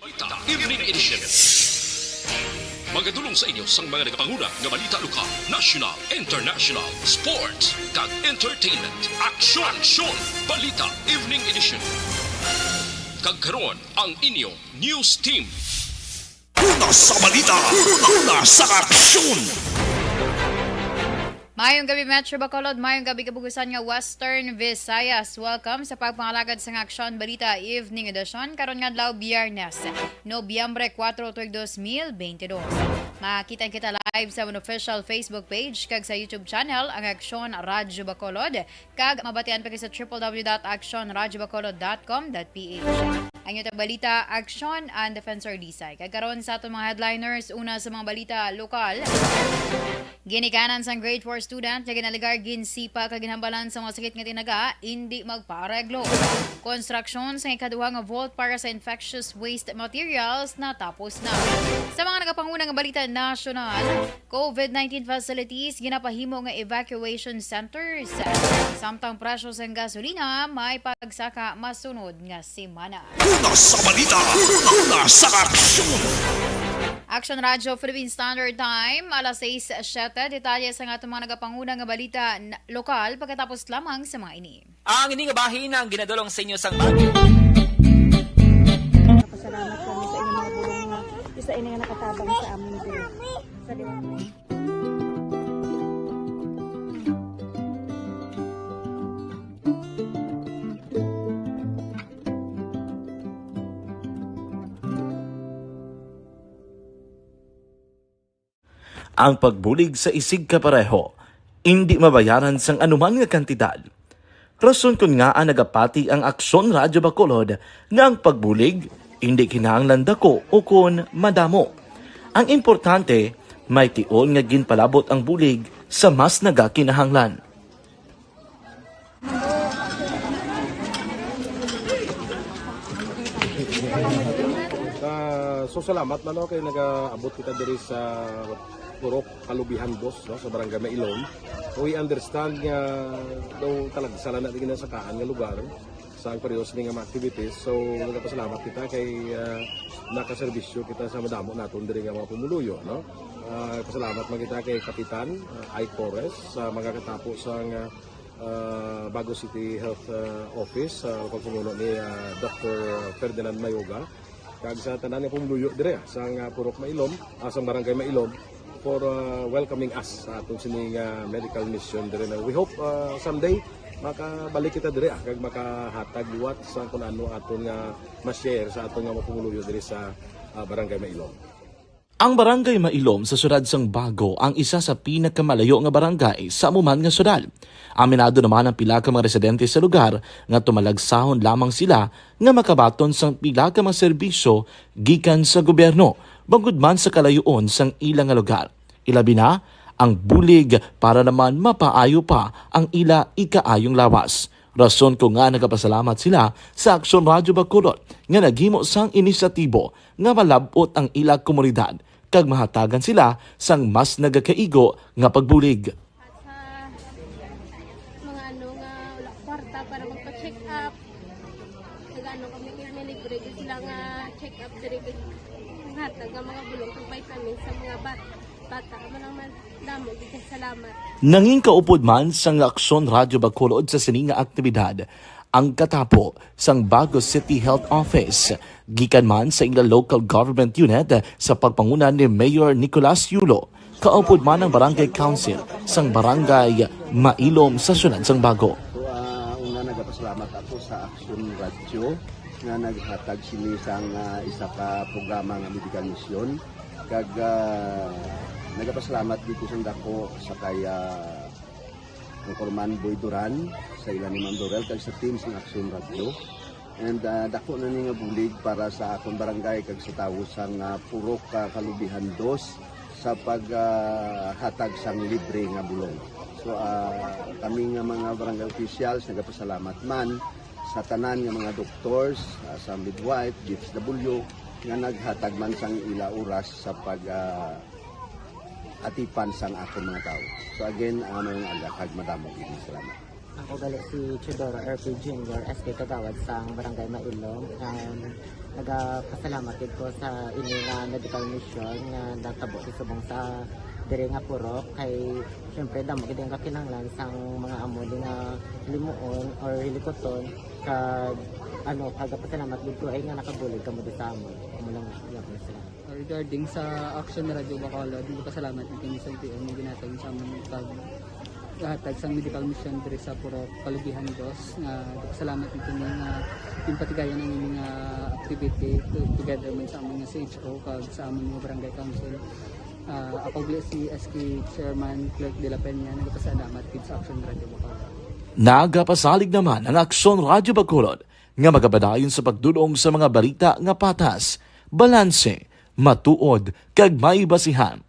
Balita Evening Edition. Magadulong sa inyo sang mga nagapanguna nga balita lokal, national, international, sports, kag entertainment. Aksyon! Balita Evening Edition. Kag karon ang inyo news team. Una sa balita, una sa aksyon. Mayong gabi Metro Bacolod, mayong gabi kabugusan nga Western Visayas. Welcome sa pagpangalagad sa Aksyon Balita Evening Edition karon nga adlaw Biyernes, Nobyembre 4, 2022. Makita kita live sa official Facebook page kag sa YouTube channel ang Aksyon Radyo Bacolod kag mabatian pa sa www.aksyonradyobacolod.com.ph. Ang ito balita, Aksyon and Defensor Lisay. Kagkaroon sa itong mga headliners, una sa mga balita lokal. Ginikanan sang grade 4 student na ginaligar ginsipa kag ginhambalan sa mga sakit nga tinaga, hindi magpareglo. Construction sa ikaduha nga vault para sa infectious waste materials na tapos na. Sa mga nagapangunang nga balita national, COVID-19 facilities ginapahimo nga evacuation centers. Samtang presyo sa gasolina may pagsaka masunod nga semana. Una sa balita, una sa aksyon. Aksyon Radyo Philippine Standard Time, alas 6:07. Detalye sa nga mga nagapangunang nga balita lokal pagkatapos lamang sa mga ini. Ang ini nga bahin ang ginadulong sa inyo sang bagyo. Pasalamat kami sa inyong mga bulong nga isa ini nga nakatabang sa amin din. Sa liwanag. Ang pagbulig sa isig kapareho, hindi mabayaran sang anuman nga kantidad. Rason kun nga ang nagapati ang Aksyon Radyo Bacolod nga ang pagbulig, hindi kinahanglan dako o kun madamo. Ang importante, may tion nga ginpalabot ang bulig sa mas nagakinahanglan. So salamat man kay nagaabot kita diri sa Purok Kalubihan Dos, no, sa Barangay Mailom. We understand nga daw talaga sala na din sa kaan nga lugar sa periodos ning mga activities. So nagapasalamat kita kay nakaserbisyo kita sa madamo naton diri nga mga pumuluyo, no. Pasalamat man kita kay Kapitan I. Torres sa mga katapos sang Bago City Health Office sa pagpumuno ni Dr. Ferdinand Mayoga kag sa tanan nga pumuluyo dire sa Purok Mailom, sa Barangay Mailom for welcoming us sa atong sining medical mission dire. We hope someday makabalik kita dire kag makahatag liwat sa kun ano aton nga ma-share sa aton nga mapumuluyo dire sa Barangay Mailom. Ang Barangay Mailom sa syudad sang Bago ang isa sa pinakamalayo nga barangay sa amuman nga syudad. Aminado naman ang pila ka mga residente sa lugar nga tumalagsahon lamang sila nga makabaton sang pila ka mga serbisyo gikan sa gobyerno bangod man sa kalayoon sang ilang nga lugar. Ilabi na ang bulig para naman mapaayo pa ang ila ikaayong lawas. Rason ko nga nagapasalamat sila sa Aksyon Radyo Bacolod nga naghimo sang inisyatibo nga malabot ang ila komunidad kag mahatagan sila sang mas nagakaigo nga pagbulig. Mga ano nga wala kwarta para magpa-check up. Nagano kami nilibre sila nga check up diri hatag nga mga bulong kag vitamin sa mga bata man naman damo gid salamat. Nanging kaupod man sang Aksyon Radyo Bacolod sa sining nga aktibidad ang katapo sang Bago City Health Office gikan man sa ilang local government unit sa pagpanguna ni Mayor Nicolas Yulo. Kaupod man ang Barangay Council sang Barangay Mailom sa syudad sang Bago. So una nagapasalamat ako sa Aksyon Radyo nga naghatag sini sang isa ka programa nga medical mission kag nagapasalamat dito sa dako sa kaya ng Corman Boy Duran sa ilan ni Ma'am Dorel kag sa team sa Aksyon Radio. And dako na ni nga bulig para sa akong barangay kag sa tawo sang Purok Kalubihan Dos sa paghatag sang libre nga bulong. So kami nga mga barangay officials nagapasalamat man sa tanan nga mga doctors, sa midwife, DFW nga naghatag man sang ila oras sa atipan sang akong mga tao. So again, mga agakag madamo gid salamat. Ako gali si Chidoro RP Jr. SK Kagawad sa Barangay Mailong. Nagapasalamat ko sa ini nga medical mission nga natabo subong sa diri nga purok kay syempre damo gid ang kakinahanglan sang mga amuli nga limuon or hilikoton kag pagpasalamat gid ko ay nga nakabulig kamo sa amon. Amo lang gyud sila. Regarding sa Aksyon Radio Bacolod, pasalamat ng kini sa TM nga ginatag sa amon pag hatag sa medical mission diri sa Purok Kalubihan Dos nga salamat nito nga impatigayan ang mga activity together man sa among CHO kag sa among mga barangay council. Ako si SK Chairman Clerk de la Peña nagpasalamat kid sa Aksyon Radio Bacolod. Nagapasalig naman ang Aksyon Radio Bacolod nga magabadayon sa pagdulong sa mga balita nga patas, balanse, matuod kag may basihan.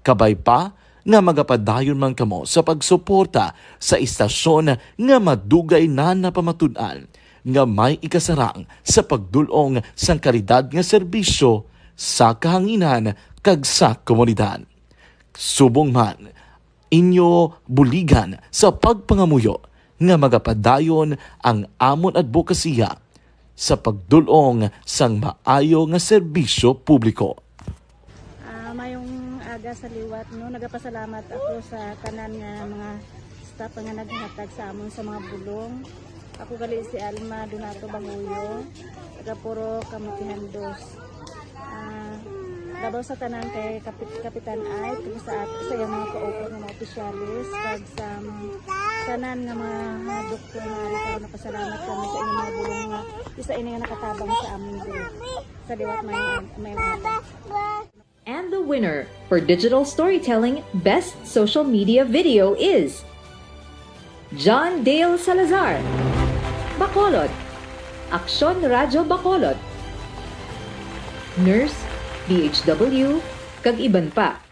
Kabay pa nga magapadayon man kamo sa pagsuporta sa istasyon nga madugay na napamatud-an nga may ikasarang sa pagdulong sang kalidad nga serbisyo sa kahanginan kag sa komunidad. Subong man inyo buligan sa pagpangamuyo nga magapadayon ang amon advokasya sa pagdulong sang maayo nga serbisyo publiko. Mayong aga sa liwat no, nagapasalamat ako sa tanan nga mga staff nga naghatag sa amon sa mga bulong. Ako gali si Alma Donato Banguyo, taga Puro Kamutihan Dos. Dabaw sa tanan kay Kapitan Ay, kung sa iyang mga ka-open ng mga opisyalis, kag sa tanan nga mga doktor nga rin karon napasalamat kami sa inyong mga bulong nga isa ini nga nakatabang sa amin diri. Sa liwat may aga. And the winner for Digital Storytelling Best Social Media Video is John Dale Salazar, Bacolod, Aksyon Radio Bacolod, Nurse, DHW, kag iban pa.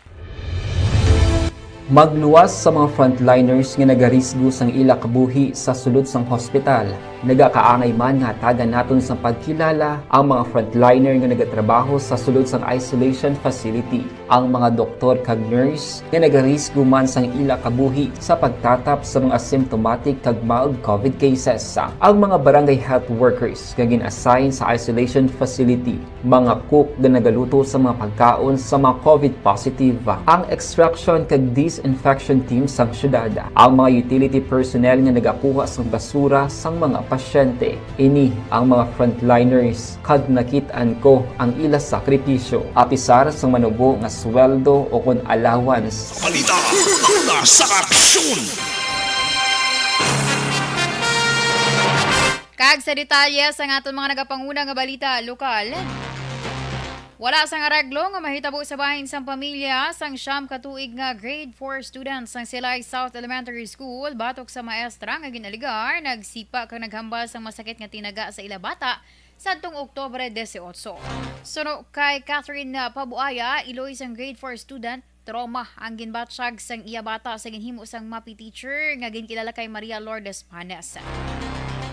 Magluwas sa mga frontliners nga nagarisgo sang ila kabuhi sa sulod sang hospital. Nagakaangay man nga hatagan naton sa pagkilala ang mga frontliner nga nagatrabaho sa sulod sang isolation facility. Ang mga doktor kag nurse nga nagarisgo man sang ila kabuhi sa pagtatap sa mga asymptomatic kag mild COVID cases. Ang mga barangay health workers nga gin-assign sa isolation facility, mga cook nga nagaluto sa mga pagkaon sa mga COVID positive. Ang extraction kag disinfection team sang syudad, ang mga utility personnel nga nagakuha sang basura sang mga pasyente. Ini ang mga frontliners kag nakit-an ko ang ila sakripisyo apisar sang manubo nga sweldo o kun allowance. Balita mula sa Aksyon. Kag sa detalye sa aton mga nagapanguna nga balita lokal. Wala sang araglo nga mahitabo sa bahin sang pamilya sang siyam katuig nga grade 4 students sang Silay South Elementary School batok sa maestra nga ginaligar nagsipa kag naghambal sang masakit nga tinaga sa ila bata sadtong Oktubre 18. Suno kay Catherine Pabuaya, Iloy sang grade 4 student, trauma ang ginbatsyag sang iya bata sa ginhimo sang MAPI teacher nga ginkilala kay Maria Lourdes Panes.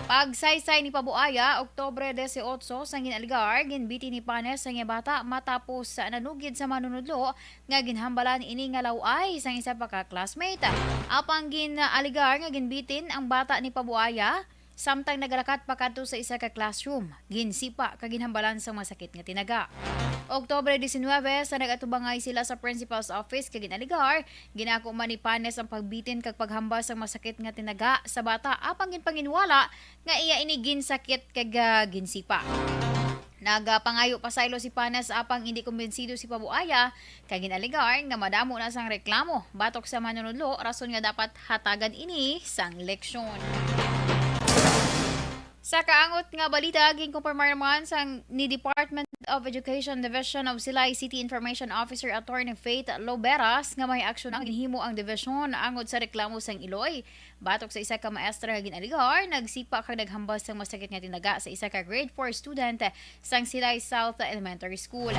Pagsaysay ni Pabuaya, Oktubre 18 sang ginaligar, ginbiti ni Panes sang iya bata matapos nanugid sa manunudlo nga ginhambalan ini nga laway sang isa pa ka classmate. Apang ginaligar nga ginbitin ang bata ni Pabuaya samtang nagalakat pa kadto sa isa ka classroom, ginsipa kag ginhambalan sa masakit nga tinaga. Oktubre 19 sa nagatubangay sila sa principal's office kag ginaligar, ginako man ni Panes ang pagbitin kag paghambal sa masakit nga tinaga sa bata apang ginpanginwala nga iya ini ginsakit kag ginsipa. Nagapangayo pasaylo si Panes apang hindi kumbensido si Pabuaya kag ginaligar nga madamo na sang reklamo batok sa manunudlo rason nga dapat hatagan ini sang leksyon. Sa kaangot nga balita, ginkumpirmar naman sang ni Department of Education Division of Silay City Information Officer Attorney Faith Loberas nga may aksyon ang ginhimo ang division angod sa reklamo sang Iloy. Batok sa isa ka maestra nga ginaligar, nagsipa kag naghambal sang masakit nga tinaga sa isa ka grade 4 student sang Silay South Elementary School.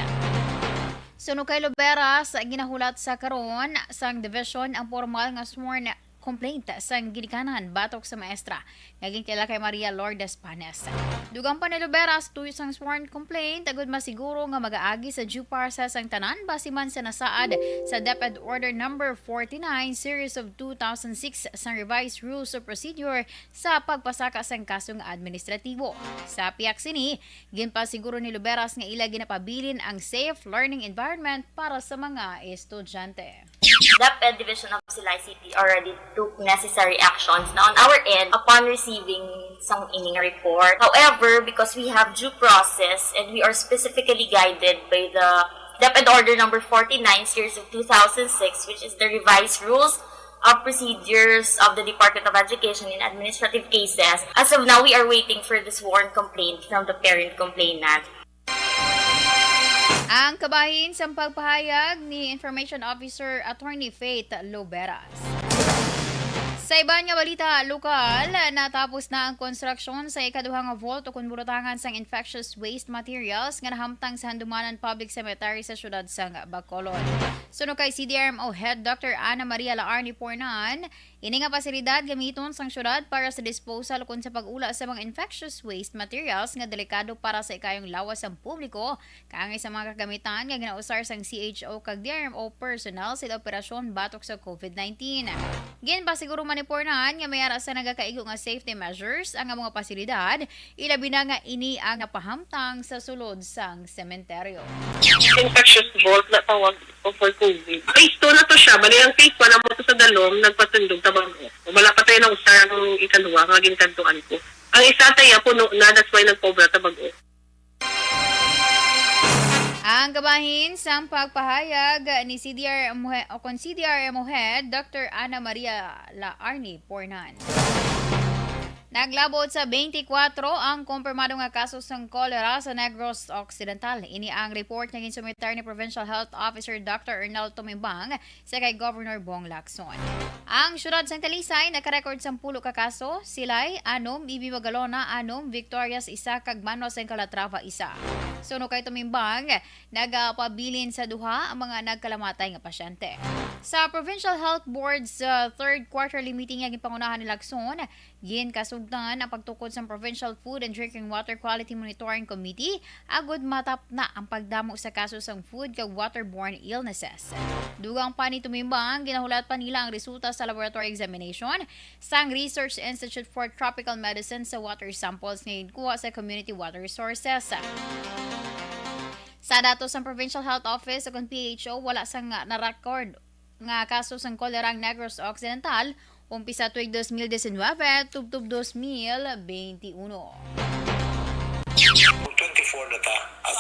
Suno kay Loberas, ginahulat sa karon sang division ang formal nga sworn complaint sa ginikanan batok sa maestra. Naging kila kay Maria Lourdes Panes. Dugang pa ni Luberas tuyo sang sworn complaint agud masiguro nga mag-aagi sa due process ang tanan base man sa nasaad sa DepEd Order number 49 series of 2006 sang revised rules of procedure sa pagpasaka sang kasong administratibo. Sa piyak sini, ginpasiguro ni Luberas nga ila ginapabilin ang safe learning environment para sa mga estudyante. DepEd Division of Silay City already took necessary actions na on our end upon receiving some ining report. However, because we have due process and we are specifically guided by the DepEd Order number 49 series of 2006, which is the revised rules of procedures of the Department of Education in administrative cases. As of now, we are waiting for the sworn complaint from the parent complainant. Ang kabahin sa pagpahayag ni Information Officer Attorney Faith Loberas. Sa iban nga balita lokal, natapos na ang konstruksyon sa ikaduhang vault o kunburutangan sang infectious waste materials nga nahamtang sa Handumanan Public Cemetery sa syudad sang Bacolod. Suno kay CDRMO Head Dr. Ana Maria Laarni Pornan, ini nga pasilidad gamiton sang syudad para sa disposal kun sa pag-ula sa mga infectious waste materials nga delikado para sa ikayong lawas ang publiko, kaangay sa mga kagamitan nga ginausar sang CHO kag DRMO personnel sa operasyon batok sa COVID-19. Gin pa siguro man ni Pornan nga mayara sa nagakaigo nga safety measures ang mga pasilidad, ilabi na nga ini ang napahamtang sa sulod sang sementeryo. Infectious vault na tawag o for COVID. Phase 2 na to siya. Bali ang phase 1 na mo to sa dalom, nagpatundog tabang ko. Wala pa tayo ng usar ang ikaduha, nga ginkantuan ko. Ang isa tayo puno na, that's why nagpobra tabang ko. Ang kabahin sa pagpahayag ni CDRMO Head Dr. Ana Maria Laarni Pornan. Naglabot sa 24 ang kumpirmado nga kaso sang kolera sa Negros Occidental. Ini ang report na ginsumiter ni Provincial Health Officer Dr. Ernel Tumimbang sa kay Governor Bong Lacson. Ang syudad sang Talisay nakarecord sa 10 ka kaso, Silay, 6, Ibi Magalona, 6, Victorias, 1, kag Manos ang Calatrava, 1. Suno kay Tumimbang, nagapabilin sa duha ang mga nagkalamatay nga pasyente. Sa Provincial Health Board's third quarterly meeting nga ginpangunahan ni Lacson, ginkasundan ang pagtukod sa Provincial Food and Drinking Water Quality Monitoring Committee agud matap na ang pagdamo sa kaso sang food kag waterborne illnesses. Dugang pa ni Tumimbang, ginahulat pa nila ang resulta sa laboratory examination sang Research Institute for Tropical Medicine sa water samples nga ginkuha sa community water resources. Sa datos ng Provincial Health Office o PHO, wala sang na-record nga kaso sang kolera ang Negros Occidental umpisa tuig 2019 tubtub 2021. 24 na ta as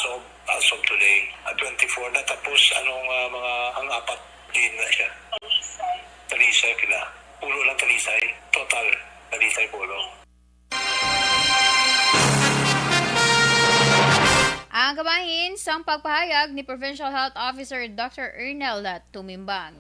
of today. 24 na tapos ang apat din na siya. Talisay pila. Pulo lang Talisay. Total Talisay pulo. Ang kabahin sa pagpahayag ni Provincial Health Officer Dr. Ernel Tumimbang.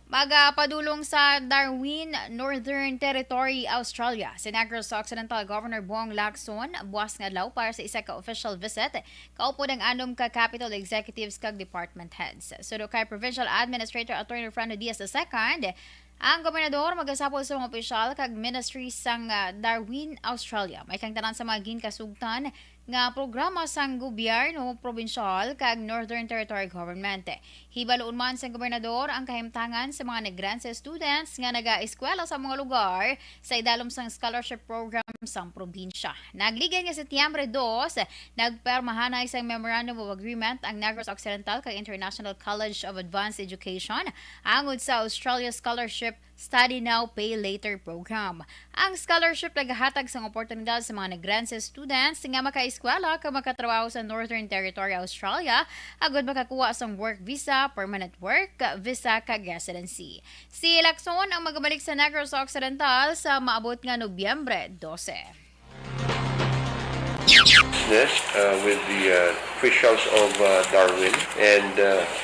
Magapadulong sa Darwin, Northern Territory, Australia. Si Negros Occidental Governor Bong Lacson buwas nga adlaw para sa isa ka official visit kaupo ng 6 ka capital executives kag department heads. Sudo kay Provincial Administrator Attorney Fernando Diaz II, ang gobernador magasapol sa mga opisyal kag ministry sang Darwin, Australia. May kang tanan sa mga ginkasugtan nga programa sang gobyerno probinsyal kag Northern Territory Government. Hibaloon man sa gobernador ang kahimtangan sa mga negranse students nga naga-eskwela sa mga lugar sa idalom sang scholarship program sang probinsya. Nagligan nga Setyembre 2, nagpermahanay sang Memorandum of Agreement ang Negros Occidental kag International College of Advanced Education angod sa Australia Scholarship Study Now, Pay Later program. Ang scholarship nagahatag sang oportunidad sa mga negranse students nga makaeskwela kag makatrabaho sa Northern Territory, Australia agud makakuha sang work visa, permanent work visa kag residency. Si Lacson ang magabalik sa Negros Occidental sa maabot nga Nobyembre 12. With the officials of Darwin and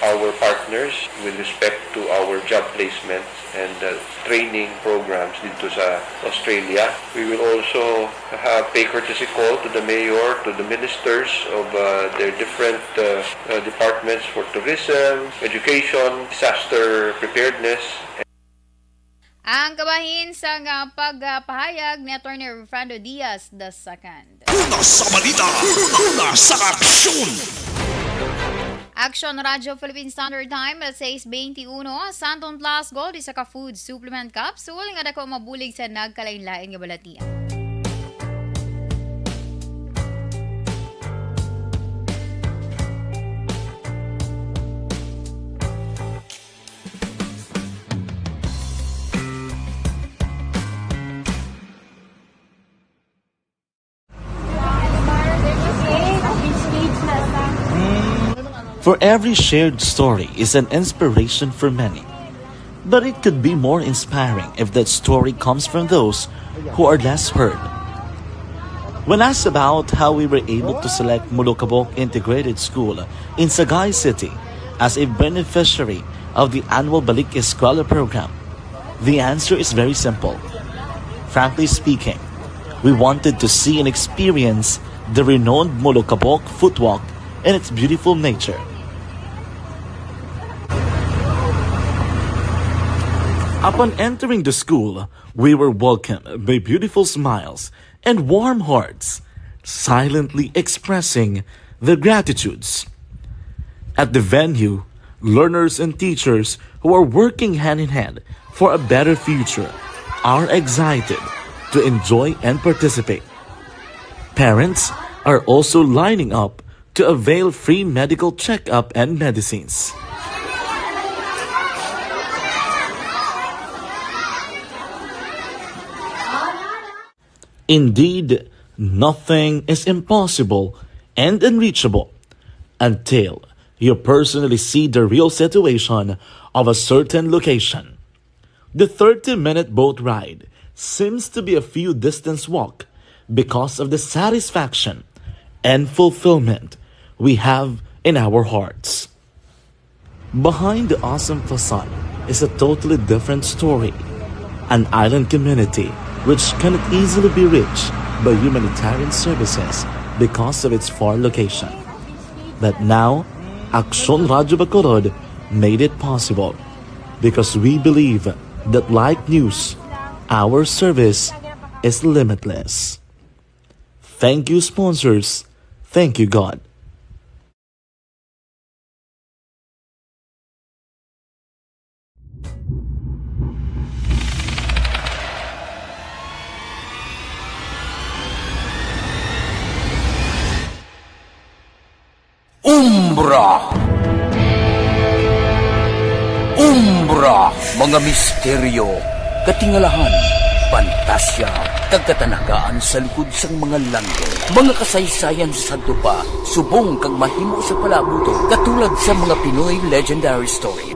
our partners with respect to our job placements and training programs dito sa Australia. We will also pay courtesy call to the mayor, to the ministers of their different departments for tourism, education, disaster preparedness. Ang kabahin sa pagpahayag ni Atty. Fernando Diaz II. Una sa balita, una sa aksyon. Aksyon Radyo Philippine Standard Time alas 6:21 Santon Plus Gold isa ka food supplement capsule nga dako mabulig sa nagkalain-lain nga balatian. For every shared story is an inspiration for many. But it could be more inspiring if that story comes from those who are less heard. When asked about how we were able to select Mulukabok Integrated School in Sagay City as a beneficiary of the annual Balik Eskwela program, the answer is very simple. Frankly speaking, we wanted to see and experience the renowned Mulukabok footwalk in its beautiful nature. Upon entering the school, we were welcomed by beautiful smiles and warm hearts, silently expressing their gratitudes. At the venue, learners and teachers who are working hand in hand for a better future are excited to enjoy and participate. Parents are also lining up to avail free medical checkup and medicines. Indeed, nothing is impossible and unreachable until you personally see the real situation of a certain location. The 30-minute boat ride seems to be a few distance walk because of the satisfaction and fulfillment we have in our hearts. Behind the awesome facade is a totally different story. An island community which cannot easily be reached by humanitarian services because of its far location. But now, Aksyon Radyo Bacolod made it possible because we believe that like news, our service is limitless. Thank you, sponsors. Thank you, God. Umbra! Umbra! Mga misteryo, katingalahan, pantasya, kagkatanagaan sa likod sang mga langit. Mga kasaysayan sa dupa, subong kag mahimo sa palabuto, katulad sa mga Pinoy legendary story.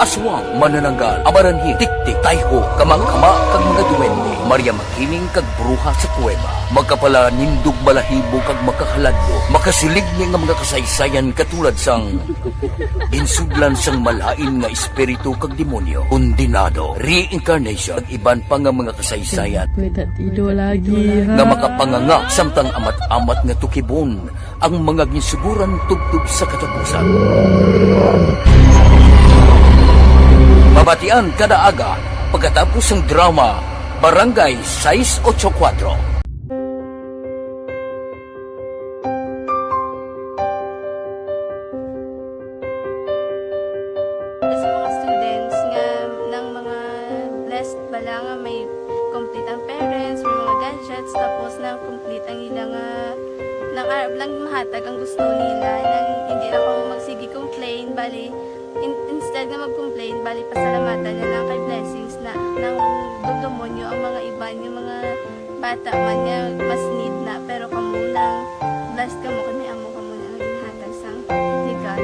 Aswang, manananggal, abaranhig, tiktik, tayho, kamang-kama, kag mga duwende, Maria Makining kag bruha sa kuweba, magkapala nindog balahibo kag makahaladlo, makasilig niya nga mga kasaysayan katulad sang ginsudlan sang malain nga espiritu kag demonyo, undinado, reincarnation, kag iban pa nga mga kasaysayan nga makapanganga samtang amat-amat nga tukibon ang mga ginsuguran tugtog sa katapusan. Mabatian kada aga pagkatapos ng drama Barangay 684. Sa mga students nga ng mga blessed bala nga may complete ang parents, may mga gadgets, tapos na complete ang ilang nang arab lang mahatag ang gusto nila nang hindi na ako magsigi complain bali instead na mag-complain, bali pasalamatan na lang kay blessings na nang dudumonyo ang mga iba yung mga bata man niya mas need na pero kamo lang blessed kamo kami amo kamo na ginhatag sang ni God.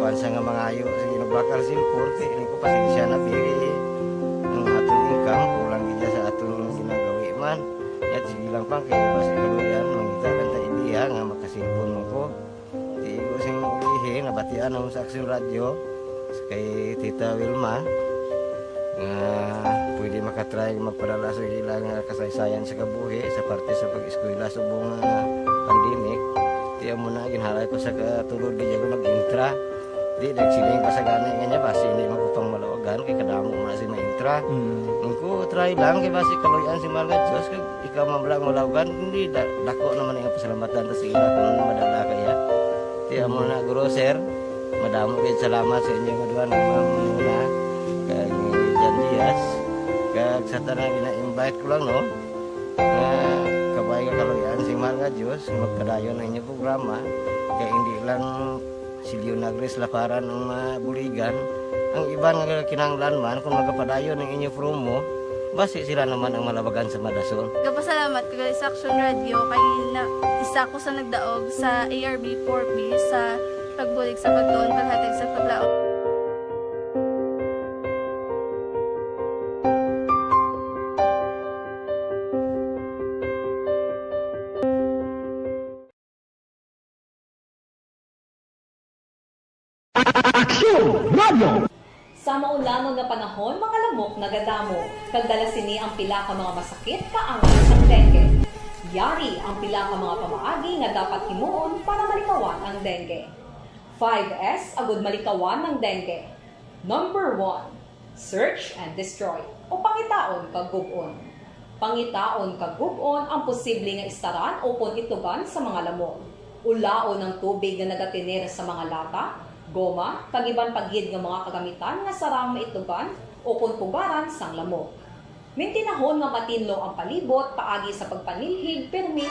kuan sa nga mga ayo sa ginubakal silpon kay ini ko pasensya na biri ang atong income kulang gid sa atong ginagawi man yat sige lang pang kay basi kaluyan mangita kan ta ideya nga makasilpon mo ko di ko sing ihi nabatian ang sa Aksyon Radio kay Tita Wilma nga pwede makatry magpadala sa ilang kasaysayan sa kabuhi sa parte sa pag-eskwela subong pandemic. Tiya mo na ginhalay ko sa katulog di ko nag-intra. Di nagsiling pa sa gani nga basi hindi magupang malawagan kay kadamo man si ma-intra. Ko try lang kay basi kaloyan si Malga Diyos kay ikaw mablang malawagan hindi dako naman ang pasalamatan ta sa ila kung madala kaya. Tiya mo na guro sir. Madamo kay salamat sa inyo nga nga ma'am na kay Jan Diaz. Kag sa tanang ina-invite ko lang no. Kabay ka kaloyan si Mahal nga Diyos magpadayon ng inyong programa kaya hindi lang silyo nagres laparan ng buligan ang iban nga kinanglan man kung magpadayon ng inyong promo basi sila naman ang malabagan sa Madason. Kapasalamat ko sa Aksyon Radio kay isa ko sa nagdaog sa ARB 4B sa pagbulig sa pagtuon paghatag sa paglaot. Aksyon Radio! Sa maulamang nga panahon, mga lamok nagadamo. Kagdala sini ang pila ka mga masakit kaangat sa dengue. Yari ang pila ka mga pamaagi nga dapat himuon para malikawan ang dengue. 5S agud malikawan ng dengue. Number 1, search and destroy o pangitaon kag gub-on. Pangitaon kag gub-on ang posible nga istaran o pon itugan sa mga lamok. Ulaon ng tubig nga nagatinir sa mga lata, goma, kagiban pagyid nga mga kagamitan nga sarang maitugan o kuntugaran sang lamok. Mintinahon nga matinlo ang palibot paagi sa pagpanilhig permis.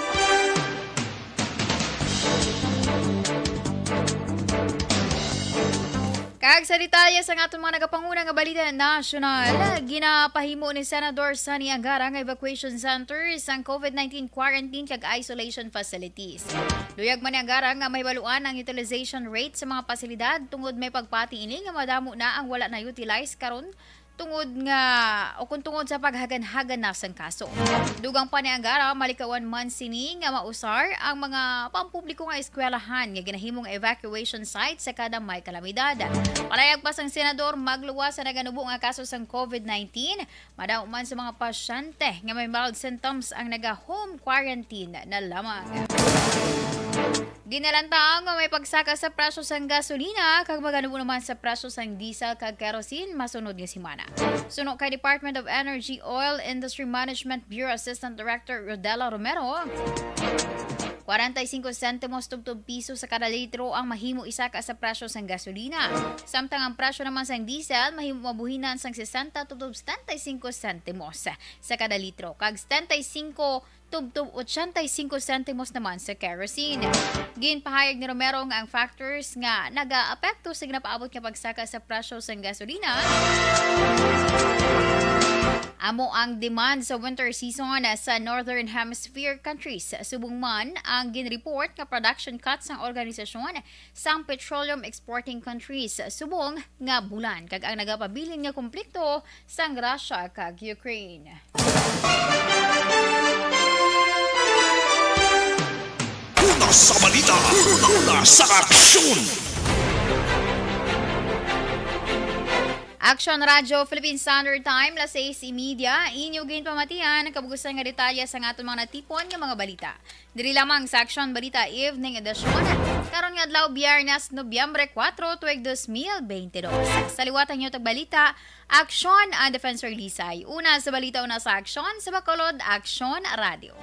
Kag sa detalye sa atong mga nagapanguna nga balita nasyonal, ginapahimo ni Senador Sani Angara nga evacuation centers ang COVID-19 quarantine kag isolation facilities. Luyag man ni Angara nga mahibaluan ang utilization rate sa mga pasilidad tungod may pagpati ini nga madamo na ang wala na utilize karon tungod sa paghagan-hagan na sang kaso. Dugang pa ni Angara, malikawan man sini nga mausar ang mga pampubliko nga eskwelahan nga ginahimong evacuation site sa kada may kalamidad. Palayag pa sang senador magluwas sa naganubo nga kaso sang COVID-19, madao man sa mga pasyente nga may mild symptoms ang naga-home quarantine na lamang. Ginalantang nga may pagsaka sa presyo sang gasolina kag maganubo naman sa presyo sang diesel kag kerosene masunod nga semana. Suno kay Department of Energy Oil Industry Management Bureau Assistant Director Rodela Romero, 45 sentimos tubtub piso sa kada litro ang mahimo isaka sa presyo sang gasolina. Samtang ang presyo naman sang diesel mahimo mabuhinan sang 60 tubtub 75 sentimos sa kada litro kag 75 tubtub 85 sentimos naman sa kerosene. Ginpahayag ni Romero nga ang factors nga naga-apekto sa ginapaabot nga pagsaka sa presyo sang gasolina. Amo ang demand sa winter season sa Northern Hemisphere countries. Subong man ang ginreport nga production cuts ng organisasyon sang petroleum exporting countries subong nga bulan kag ang nagapabilin nga konflikto sang Russia kag Ukraine. Una sa balita, una sa aksyon. Aksyon Radio, Philippine Standard Time, las 6:30, inyo gin pamatian ang kabugusan nga detalye sa atong mga natipon nga mga balita. Diri lamang sa Aksyon Balita Evening Edition, karon nga adlaw Biyernes, Nobyembre 4, tuig 2022. Sa liwatan nyo tag balita, Aksyon ang Defensor Lisay. Una sa balita, una sa Aksyon, sa Bacolod, Aksyon Radio.